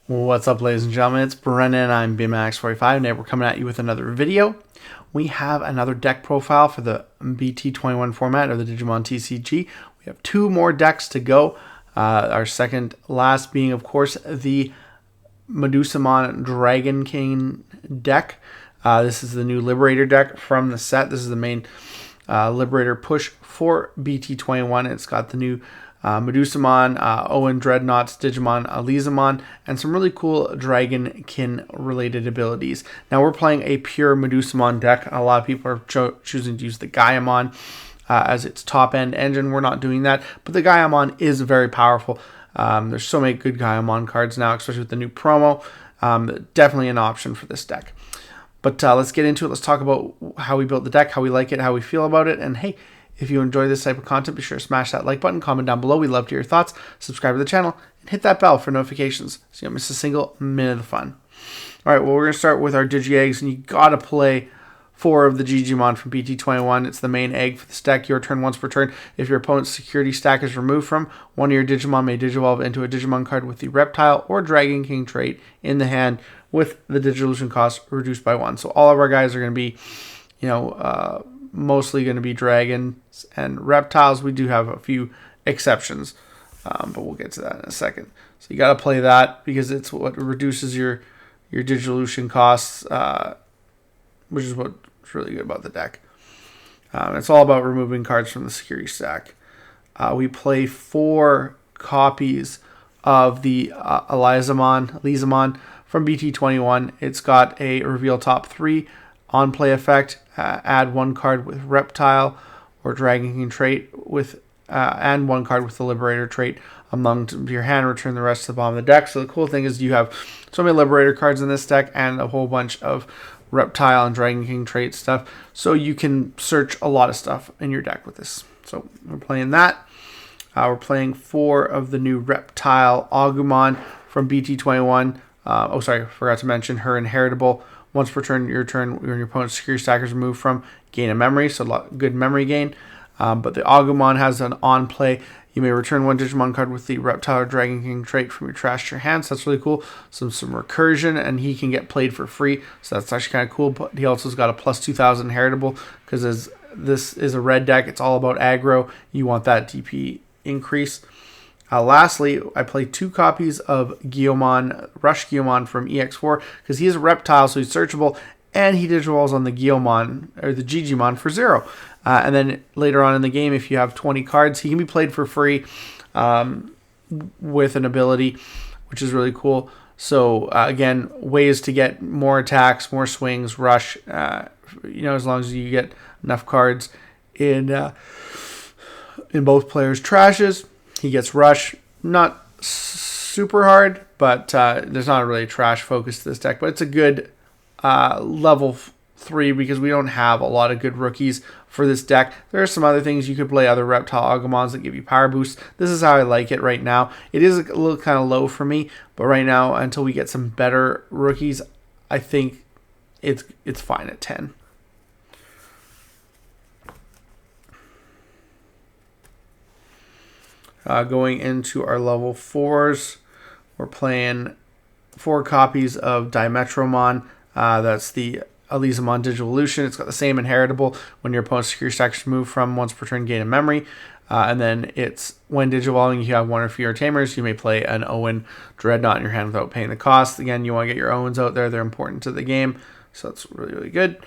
What's up, ladies and gentlemen? It's Brennan. I'm BMX45. Today we're coming at you with another video. We have another deck profile for the BT21 format, or the Digimon TCG. We have two more decks to go. Our second last being, of course, the Medusamon Dragonkin deck. This is the new Liberator deck from the set. This is the main Liberator push for BT21. It's got the new Medusamon, Owen Dreadnought's Digimon Liberator, and some really cool Dragonkin related abilities. Now we're playing a pure Medusamon deck. A lot of people are choosing to use the Gaiamon as its top end engine. We're not doing that, but the Gaiamon is very powerful. There's so many good Gaiamon cards now, especially with the new promo. Definitely an option for this deck. But let's get into it. Let's talk about how we built the deck, how we like it, how we feel about it, and hey, if you enjoy this type of content, be sure to smash that like button, comment down below. We'd love to hear your thoughts. Subscribe to the channel and hit that bell for notifications so you don't miss a single minute of the fun. All right, well, we're going to start with our Digi-Eggs, and you got to play 4 of the Digimon from BT21. It's the main egg for this deck. Your turn once per turn. If your opponent's security stack is removed from, one of your Digimon may Digivolve into a Digimon card with the Reptile or Dragonkin trait in the hand with the Digivolution cost reduced by 1. So all of our guys are going to be, mostly going to be dragons and reptiles. We do have a few exceptions, but we'll get to that in a second. So you got to play that because it's what reduces your Digivolution costs, which is what's really good about the deck. It's all about removing cards from the security stack. We play 4 copies of the Liberator from BT21. It's got a reveal top 3 on play effect. Add 1 card with Reptile or Dragonkin trait with, and 1 card with the Liberator trait among your hand. Return the rest to the bottom of the deck. So the cool thing is you have so many Liberator cards in this deck and a whole bunch of Reptile and Dragonkin trait stuff. So you can search a lot of stuff in your deck with this. So we're playing that. We're playing 4 of the new Reptile Agumon from BT21. Forgot to mention her inheritable. Once per turn, your opponent's security stack is removed from, gain a memory, so a lot good memory gain. But the Agumon has an on play. You may return 1 Digimon card with the Reptile or Dragonkin trait from your trash to your hand. So that's really cool. Some recursion, and he can get played for free. So that's actually kind of cool. But he also has got a plus 2,000 inheritable because as this is a red deck, it's all about aggro. You want that DP increase. Lastly, I played 2 copies of Rush Guiomon from EX4 because he is a reptile, so he's searchable, and he Digivolves on the Guiomon, or the Digimon, for 0. And then later on in the game, if you have 20 cards, he can be played for free with an ability, which is really cool. So again, ways to get more attacks, more swings, rush, as long as you get enough cards in both players' trashes. He gets rush, not super hard, but there's not really a trash focus to this deck. But it's a good level 3 because we don't have a lot of good rookies for this deck. There are some other things. You could play other Reptile Agumons that give you power boosts. This is how I like it right now. It is a little kind of low for me, but right now, until we get some better rookies, I think it's fine at 10. Going into our level 4s, we're playing 4 copies of Dimetromon. That's the Liberator Digivolution. It's got the same inheritable. When your opponent's security stack is removed from, once per turn, gain a memory. And then it's when Digivolving, you have 1 or fewer Tamers. You may play an Owen Dreadnought in your hand without paying the cost. Again, you want to get your Owens out there. They're important to the game. So that's really, really good.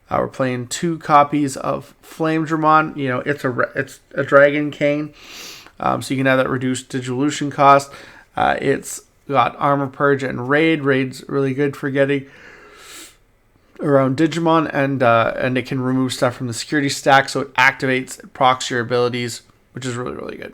We're playing 2 copies of Flamedramon. It's a Dragonkin. So you can have that reduced Digivolution cost. It's got Armor Purge and Raid. Raid's really good for getting around Digimon, and it can remove stuff from the security stack, so it activates, it procs your abilities, which is really, really good.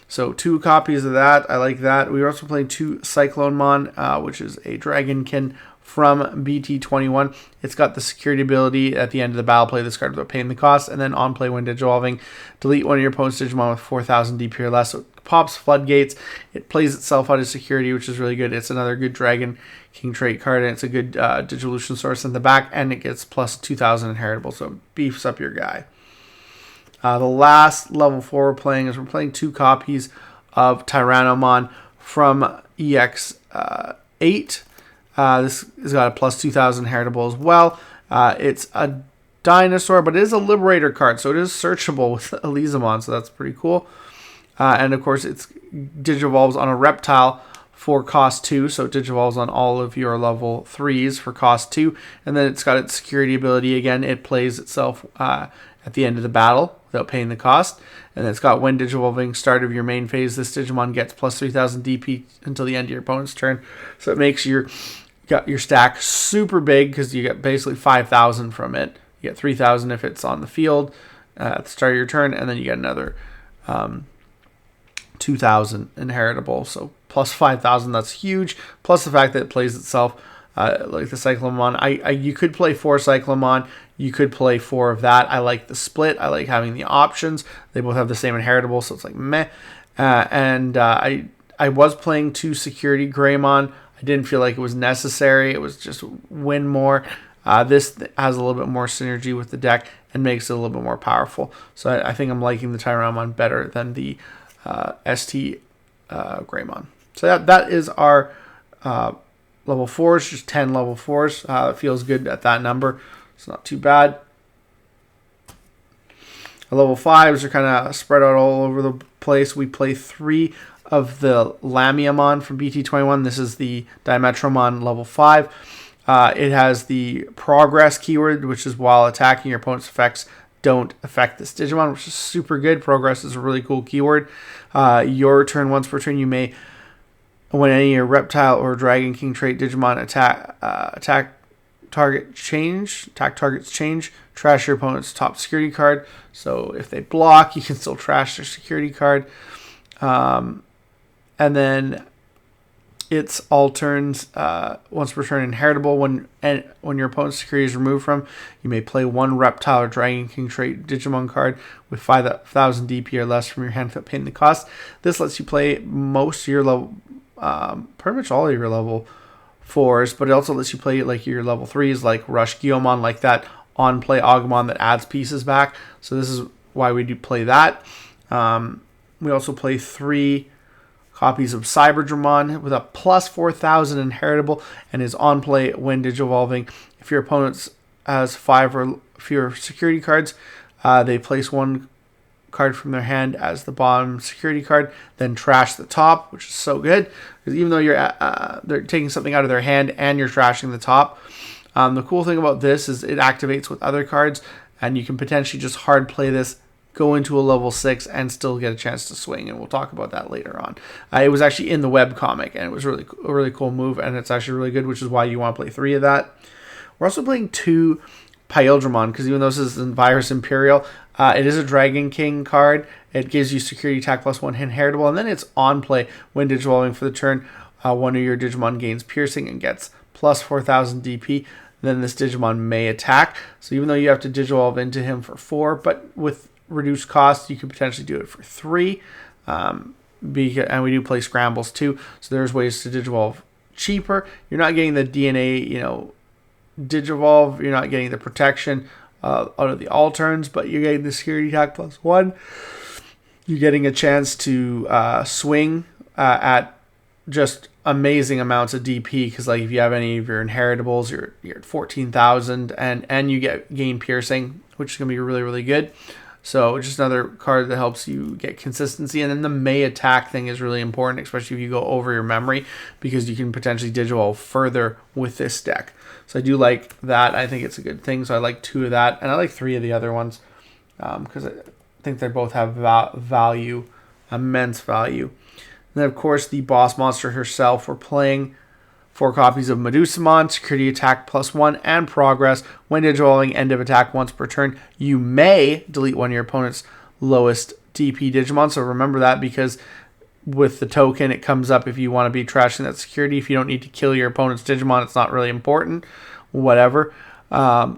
So 2 copies of that. I like that. We were also playing 2 Cyclonemon, which is a Dragonkin from BT21. It's got the security ability at the end of the battle. Play this card without paying the cost, and then on play when Digivolving, delete one of your opponent's Digimon with 4,000 DP or less. So it pops floodgates. It plays itself out of security, which is really good. It's another good Dragonkin trait card, and it's a good Digivolution source in the back, and it gets plus 2,000 inheritable, so it beefs up your guy. The last level 4 we're playing is 2 copies of Tyrannomon from 8. This has got a plus 2,000 heritable as well. It's a dinosaur, but it is a Liberator card, so it is searchable with Medusamon, so that's pretty cool. And of course, it's Digivolves on a Reptile for cost 2, so it Digivolves on all of your level 3s for cost 2. And then it's got its security ability again. It plays itself at the end of the battle without paying the cost. And then it's got when Digivolving, start of your main phase, this Digimon gets plus 3,000 DP until the end of your opponent's turn. So it makes your stack super big because you get basically 5,000 from it. You get 3,000 if it's on the field at the start of your turn, and then you get another 2,000 inheritable. So plus 5,000, that's huge. Plus the fact that it plays itself like the Cyclomon. You could play 4 Cyclomon. You could play 4 of that. I like the split. I like having the options. They both have the same inheritable, so it's like meh. I was playing 2 Security Greymon. I didn't feel like it was necessary. It was just win more. This has a little bit more synergy with the deck and makes it a little bit more powerful. So I think I'm liking the Tyrannomon better than the ST Greymon. So that is our level 4s, just 10 level 4s. It feels good at that number. It's not too bad. Our level 5s are kind of spread out all over the place. We play 3 of the Lamiamon from BT21. This is the Dimetromon level 5. It has the progress keyword, which is while attacking, your opponent's effects don't affect this Digimon, which is super good. Progress is a really cool keyword. Your turn, once per turn, you may, when any of your Reptile or Dragonkin trait Digimon attack targets change, trash your opponent's top security card. So if they block, you can still trash their security card. And then it's all turns once per turn inheritable. When your opponent's security is removed from, you may play 1 Reptile or Dragonkin trait Digimon card with 5,000 DP or less from your hand without paying the cost. This lets you play most of your level, pretty much all of your level 4s, but it also lets you play like your level 3s, like Rush Gyomon, like that on play Agumon that adds pieces back. So this is why we do play that. We also play 3 copies of Cyberdramon with a plus 4,000 inheritable and is on play when Digivolving. If your opponent has 5 or fewer security cards, they place 1 card from their hand as the bottom security card, then trash the top, which is so good because even though they're taking something out of their hand and you're trashing the top, the cool thing about this is it activates with other cards, and you can potentially just hard play this, go into a level 6 and still get a chance to swing, and we'll talk about that later on. It was actually in the webcomic, and it was a really cool move, and it's actually really good, which is why you want to play 3 of that. We're also playing 2 Pyldramon, because even though this is in Virus Imperial, it is a Dragon King card. It gives you security attack plus 1 inheritable, and then it's on play when Digivolving for the turn. One of your Digimon gains piercing and gets plus 4,000 DP. Then this Digimon may attack. So even though you have to Digivolve into him for 4, but with reduced cost, you could potentially do it for 3. And we do play scrambles too, so there's ways to Digivolve cheaper. You're not getting the DNA, Digivolve. You're not getting the protection out of the all turns, but you're getting the security attack plus 1. You're getting a chance to swing at just amazing amounts of DP, because like if you have any of your inheritables, you're at 14,000, and you gain piercing, which is gonna be really, really good. So just another card that helps you get consistency. And then the May attack thing is really important, especially if you go over your memory, because you can potentially Digivolve further with this deck. So I do like that. I think it's a good thing. So I like 2 of that, and I like 3 of the other ones because I think they both have value, immense value. And then, of course, the boss monster herself. We're playing 4 copies of Medusamon, security attack plus 1, and progress. When Digivolving, end of attack once per turn. You may delete one of your opponent's lowest DP Digimon. So remember that, because with the token, it comes up if you want to be trashing that security. If you don't need to kill your opponent's Digimon, it's not really important. Whatever. You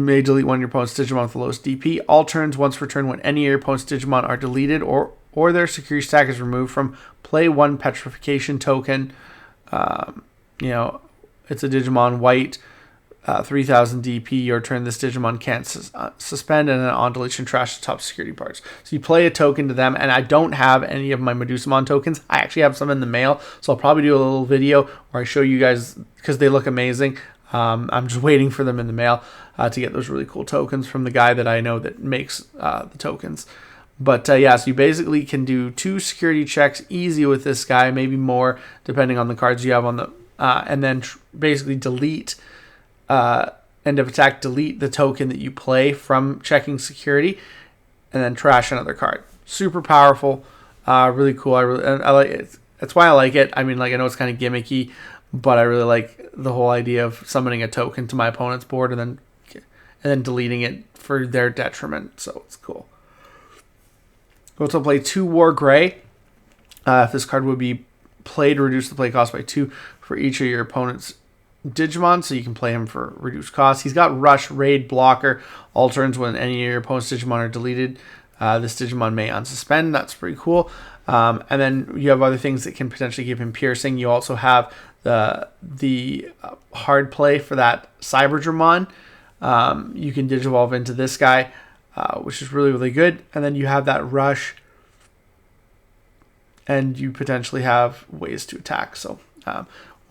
may delete one of your opponent's Digimon with the lowest DP. All turns once per turn when any of your opponent's Digimon are deleted or their security stack is removed from, play 1 petrification token. It's a Digimon white. 3000 DP your turn, this Digimon can't suspend, and then on deletion trash the top security parts. So you play a token to them, and I don't have any of my Medusamon tokens. I actually have some in the mail, so I'll probably do a little video where I show you guys because they look amazing. I'm just waiting for them in the mail to get those really cool tokens from the guy that I know that makes the tokens. But yeah, so you basically can do 2 security checks easy with this guy, maybe more depending on the cards you have on the, and then basically delete. End of attack, delete the token that you play from checking security, and then trash another card. Super powerful, really cool. I like it. That's why I like it. I mean, like, I know it's kind of gimmicky, but I really like the whole idea of summoning a token to my opponent's board and then deleting it for their detriment. So it's cool. We'll also play 2 War Gray. If this card would be played, reduce the play cost by 2 for each of your opponent's Digimon, so you can play him for reduced cost. He's got Rush, Raid, Blocker, all turns when any of your opponent's Digimon are deleted. This Digimon may unsuspend. That's pretty cool. And then you have other things that can potentially give him Piercing. You also have the hard play for that Cyberdramon. You can Digivolve into this guy, which is really, really good. And then you have that Rush, and you potentially have ways to attack. So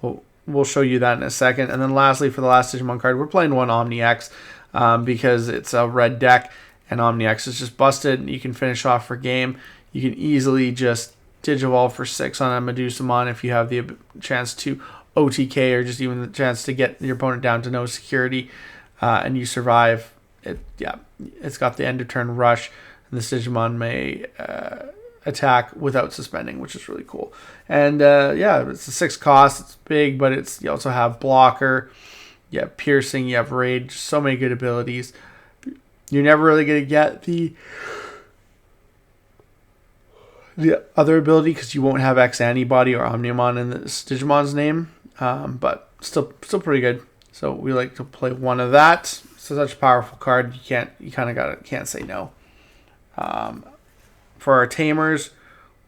we'll show you that in a second. And then lastly, for the last Digimon card, we're playing 1 OmniX because it's a red deck, and OmniX is just busted, and you can finish off for game. You can easily just Digivolve for 6 on a Medusamon if you have the chance to OTK, or just even the chance to get your opponent down to no security, and you survive. It's got the end of turn Rush, and this Digimon may attack without suspending, which is really cool. And yeah, it's a 6 cost. It's big, but you also have Blocker, you have Piercing, you have Raid. Just so many good abilities. You're never really going to get the other ability because you won't have X-Antibody or Omnimon in this Digimon's name, but still pretty good. So we like to play 1 of that. So such a powerful card. You kind of can't say no. For our tamers,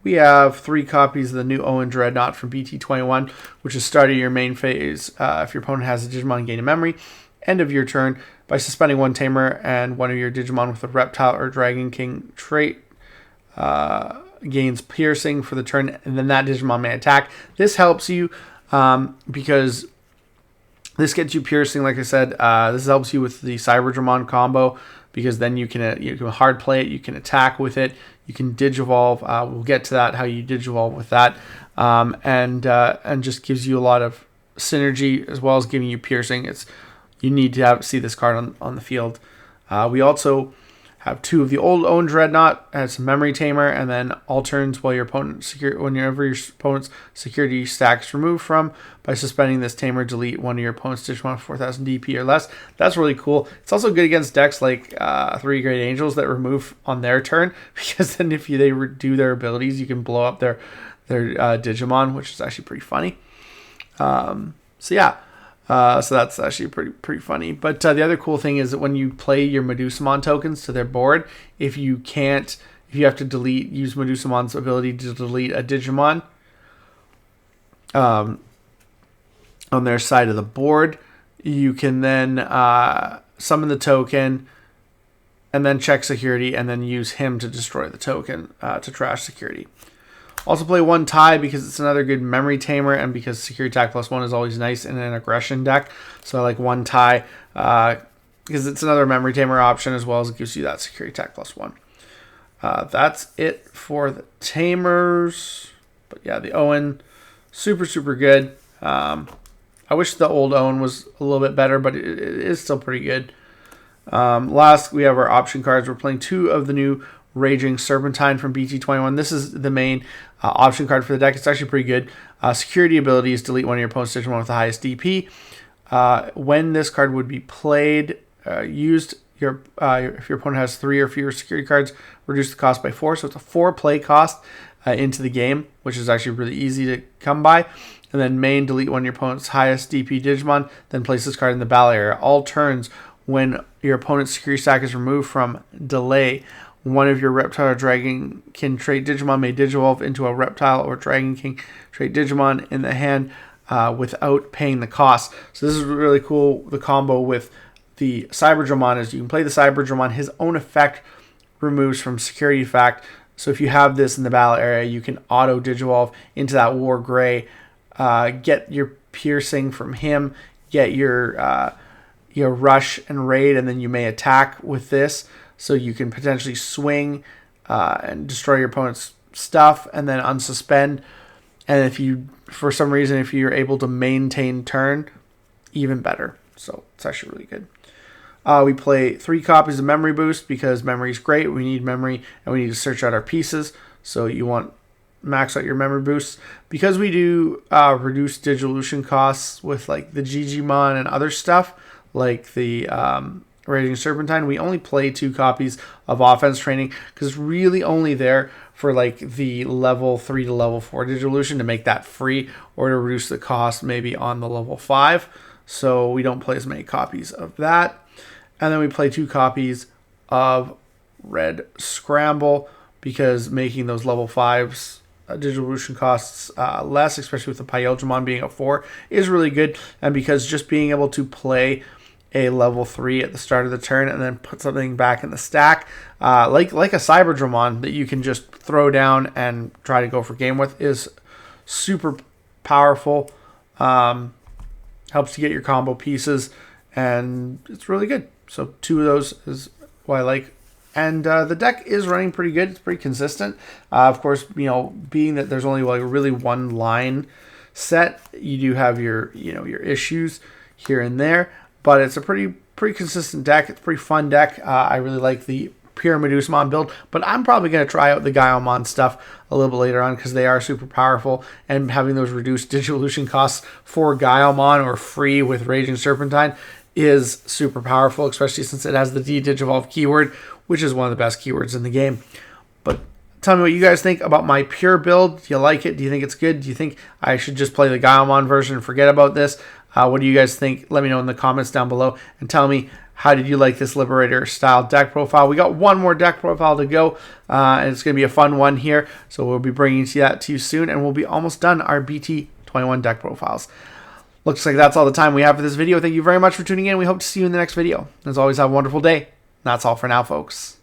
we have 3 copies of the new Owen Dreadnought from BT21, which is start of your main phase. If your opponent has a Digimon gain a memory, end of your turn, by suspending 1 tamer and 1 of your Digimon with a Reptile or Dragonkin trait gains Piercing for the turn, and then that Digimon may attack. This helps you because this gets you Piercing, like I said. This helps you with the Cyberdramon combo, because then you can hard play it, you can attack with it, you can Digivolve. We'll get to that, how you Digivolve with that, and just gives you a lot of synergy as well as giving you Piercing. You need to see this card on the field. We also have 2 of the old Owen Dreadnought as Memory Tamer, and then all turns while whenever your opponent's security stack is removed from, by suspending this Tamer, delete 1 of your opponent's Digimon with 4000 DP or less. That's really cool. It's also good against decks like 3 Great Angels that remove on their turn, because then if they do their abilities, you can blow up their Digimon, which is actually pretty funny. So yeah. So that's actually pretty funny. But the other cool thing is that when you play your Medusamon tokens to their board, if you have to use Medusamon's ability to delete a Digimon on their side of the board, you can then summon the token and then check security and then use him to destroy the token to trash security. Also play 1 tie because it's another good memory tamer, and because security attack +1 is always nice in an aggression deck. So I like 1 tie because it's another memory tamer option, as well as it gives you that security attack +1. That's it for the tamers. But yeah, the Owen, super good. I wish the old Owen was a little bit better, but it is still pretty good. Last, we have our option cards. We're playing 2 of the new Raging Serpentine from BT21. This is the main option card for the deck. It's actually pretty good. Security abilities: delete 1 of your opponent's Digimon with the highest DP. When this card would be played, if your opponent has 3 or fewer security cards, reduce the cost by 4. So it's a 4 play cost into the game, which is actually really easy to come by. And then main, delete 1 of your opponent's highest DP Digimon, then place this card in the battle area. All turns when your opponent's security stack is removed from delay, 1 of your Reptile or Dragonkin trait Digimon may Digivolve into a Reptile or Dragonkin trait Digimon in the hand without paying the cost. So this is really cool. The combo with the Cyberdramon is you can play the Cyberdramon. His own effect removes from security effect. So if you have this in the battle area, you can auto Digivolve into that War Gray, get your piercing from him, get your rush and raid, and then you may attack with this. So you can potentially swing and destroy your opponent's stuff and then unsuspend. And if you, for some reason, if you're able to maintain turn, even better. So it's actually really good. We play 3 copies of Memory Boost because memory is great. We need memory and we need to search out our pieces. So you want max out your Memory Boosts. Because we do reduce Digillusion costs with like the Digimon and other stuff, like the Raging Serpentine, we only play 2 copies of Offense Training because it's really only there for like the level 3 to level 4 Digillusion to make that free or to reduce the cost maybe on the level 5. So we don't play as many copies of that. And then we play 2 copies of Red Scramble because making those level 5s Digillusion costs less, especially with the Pyeldramon being a 4, is really good. And because just being able to play a level 3 at the start of the turn and then put something back in the stack, like a Cyberdramon that you can just throw down and try to go for game with, is super powerful. Helps you get your combo pieces, and it's really good. So 2 of those is what I like. And the deck is running pretty good. It's pretty consistent. Of course, being that there's only like really one line set, you do have your your issues here and there. But it's a pretty consistent deck. It's a pretty fun deck. I really like the pure Medusamon build, but I'm probably going to try out the Gaiomon stuff a little bit later on because they are super powerful, and having those reduced Digillusion costs for Gaiomon or free with Raging Serpentine is super powerful, especially since it has the D-Digivolve keyword, which is one of the best keywords in the game. But tell me what you guys think about my pure build. Do you like it? Do you think it's good? Do you think I should just play the Gaiomon version and forget about this? What do you guys think? Let me know in the comments down below, and tell me, how did you like this Liberator style deck profile? We got one more deck profile to go, and it's going to be a fun one here. So we'll be bringing that to you soon, and we'll be almost done our BT21 deck profiles. Looks like that's all the time we have for this video. Thank you very much for tuning in. We hope to see you in the next video. As always, have a wonderful day. That's all for now, folks.